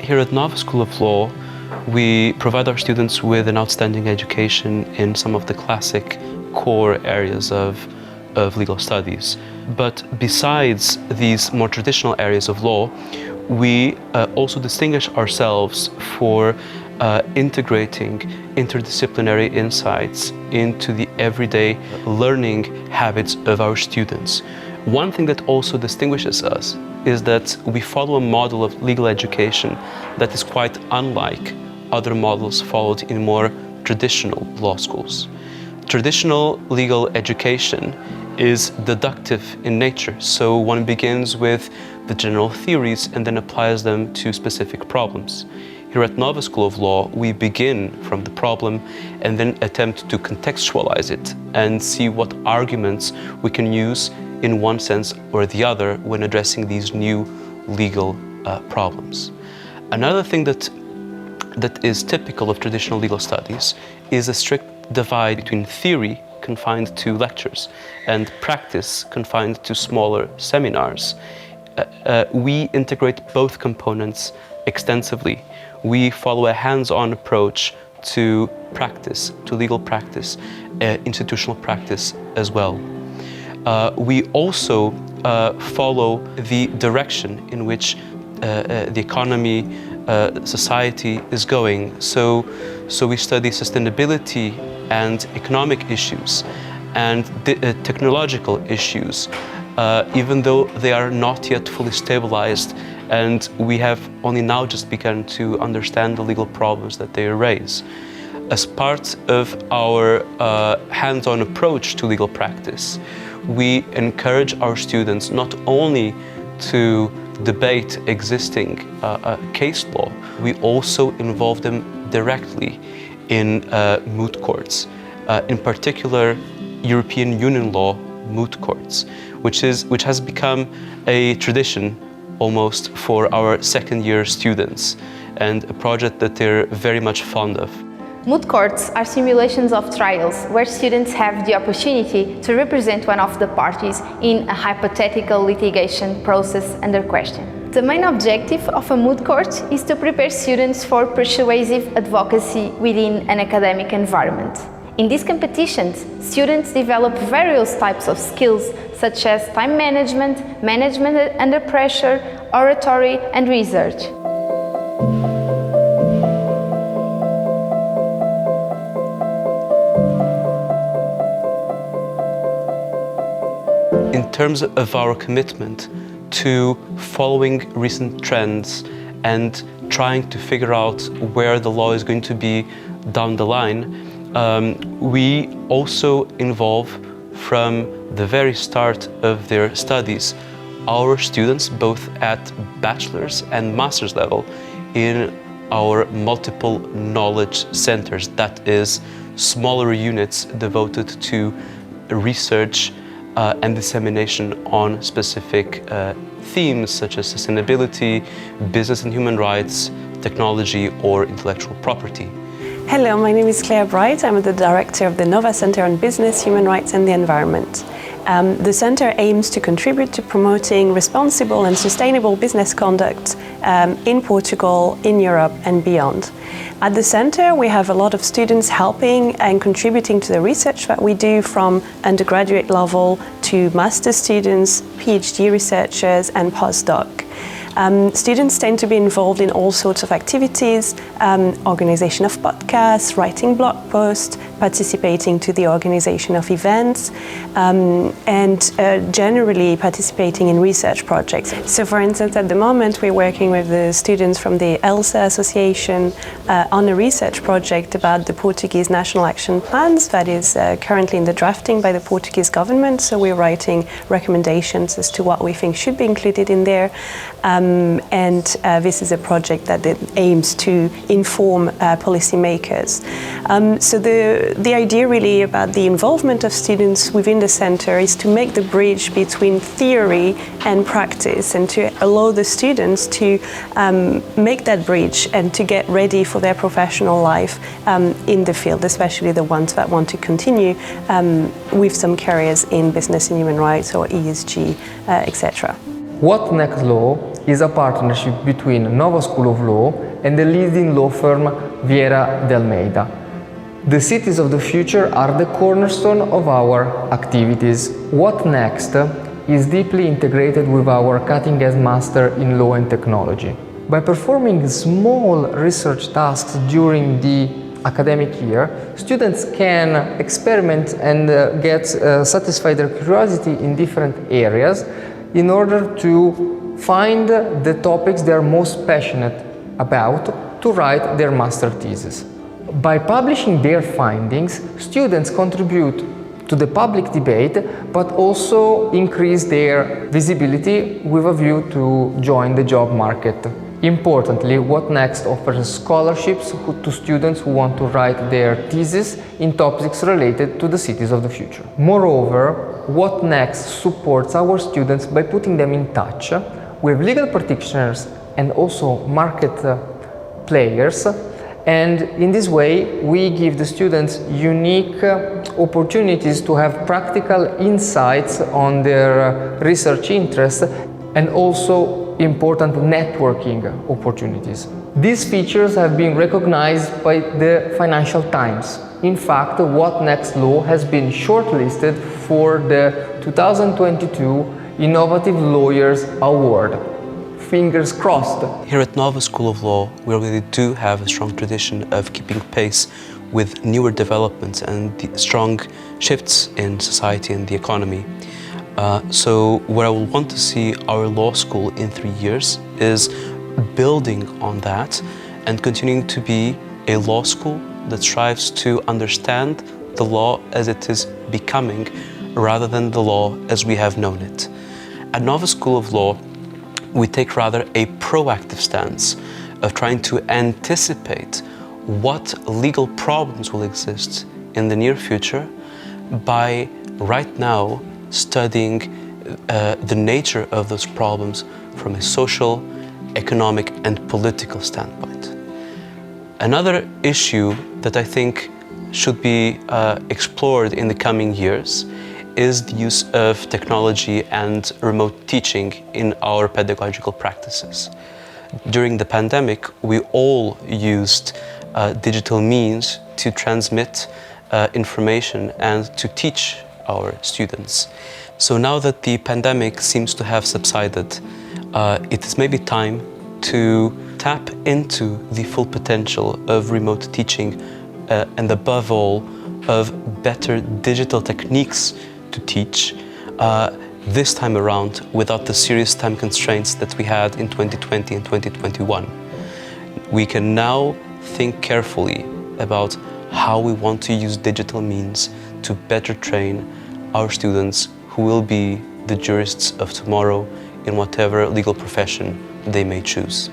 Here at Novice School of Law, we provide our students with an outstanding education in some of the classic core areas of legal studies. But besides these more traditional areas of law, we also distinguish ourselves for integrating interdisciplinary insights into the everyday learning habits of our students. One thing that also distinguishes us is that we follow a model of legal education that is quite unlike other models followed in more traditional law schools. Traditional legal education is deductive in nature, so one begins with the general theories and then applies them to specific problems. Here at Novice School of Law, we begin from the problem and then attempt to contextualize it and see what arguments we can use in one sense or the other when addressing these new legal problems. Another thing that is typical of traditional legal studies is a strict divide between theory confined to lectures and practice confined to smaller seminars. We integrate both components extensively. We follow a hands-on approach to practice, to legal practice, institutional practice as well. We also follow the direction in which the economy, society is going. So we study sustainability and economic issues and technological issues, even though they are not yet fully stabilized, and we have only now just begun to understand the legal problems that they raise. As part of our hands-on approach to legal practice, we encourage our students not only to debate existing case law, we also involve them directly in moot courts, in particular European Union law moot courts, which has become a tradition almost for our second-year students, and a project that they're very much fond of. Moot courts are simulations of trials where students have the opportunity to represent one of the parties in a hypothetical litigation process under question. The main objective of a moot court is to prepare students for persuasive advocacy within an academic environment. In these competitions, students develop various types of skills such as time management, management under pressure, oratory, and research. In terms of our commitment to following recent trends and trying to figure out where the law is going to be down the line, we also involve from the very start of their studies our students both at bachelor's and master's level in our multiple knowledge centers, that is, smaller units devoted to research and dissemination on specific themes such as sustainability, business and human rights, technology, or intellectual property. Hello, my name is Claire Bright. I'm the director of the Nova Center on Business, Human Rights and the Environment. The center aims to contribute to promoting responsible and sustainable business conduct in Portugal, in Europe and beyond. At the center, we have a lot of students helping and contributing to the research that we do, from undergraduate level to master students, PhD researchers and postdoc. Students tend to be involved in all sorts of activities, organization of podcasts, writing blog posts, participating to the organization of events, and generally participating in research projects. So for instance, at the moment we're working with the students from the ELSA Association on a research project about the Portuguese National Action Plans that is currently in the drafting by the Portuguese government. So we're writing recommendations as to what we think should be included in there. And this is a project that aims to inform policymakers. So the idea really about the involvement of students within the center is to make the bridge between theory and practice, and to allow the students to make that bridge and to get ready for their professional life in the field, especially the ones that want to continue with some careers in business and human rights or ESG, etc. What next law is a partnership between Nova School of Law and the leading law firm Vieira de Almeida. The cities of the future are the cornerstone of our activities. What next is deeply integrated with our cutting-edge Master in Law and Technology. By performing small research tasks during the academic year, students can experiment and satisfy their curiosity in different areas in order to find the topics they are most passionate about to write their master thesis. By publishing their findings, students contribute to the public debate, but also increase their visibility with a view to join the job market. Importantly, What Next offers scholarships to students who want to write their thesis in topics related to the cities of the future. Moreover, What Next supports our students by putting them in touch with legal practitioners and also market players, and in this way we give the students unique opportunities to have practical insights on their research interests and also important networking opportunities. These features have been recognized by the Financial Times. In fact, What Next Law has been shortlisted for the 2022 Innovative Lawyers Award. Fingers crossed. Here at Nova School of Law, we really do have a strong tradition of keeping pace with newer developments and the strong shifts in society and the economy. So where I would want to see our law school in 3 years is building on that and continuing to be a law school that strives to understand the law as it is becoming rather than the law as we have known it. At Nova School of Law, we take rather a proactive stance of trying to anticipate what legal problems will exist in the near future by right now studying the nature of those problems from a social, economic, and political standpoint. Another issue that I think should be explored in the coming years is the use of technology and remote teaching in our pedagogical practices. During the pandemic, we all used digital means to transmit information and to teach our students. So now that the pandemic seems to have subsided, it is maybe time to tap into the full potential of remote teaching and above all of better digital techniques to teach, this time around without the serious time constraints that we had in 2020 and 2021. We can now think carefully about how we want to use digital means to better train our students who will be the jurists of tomorrow in whatever legal profession they may choose.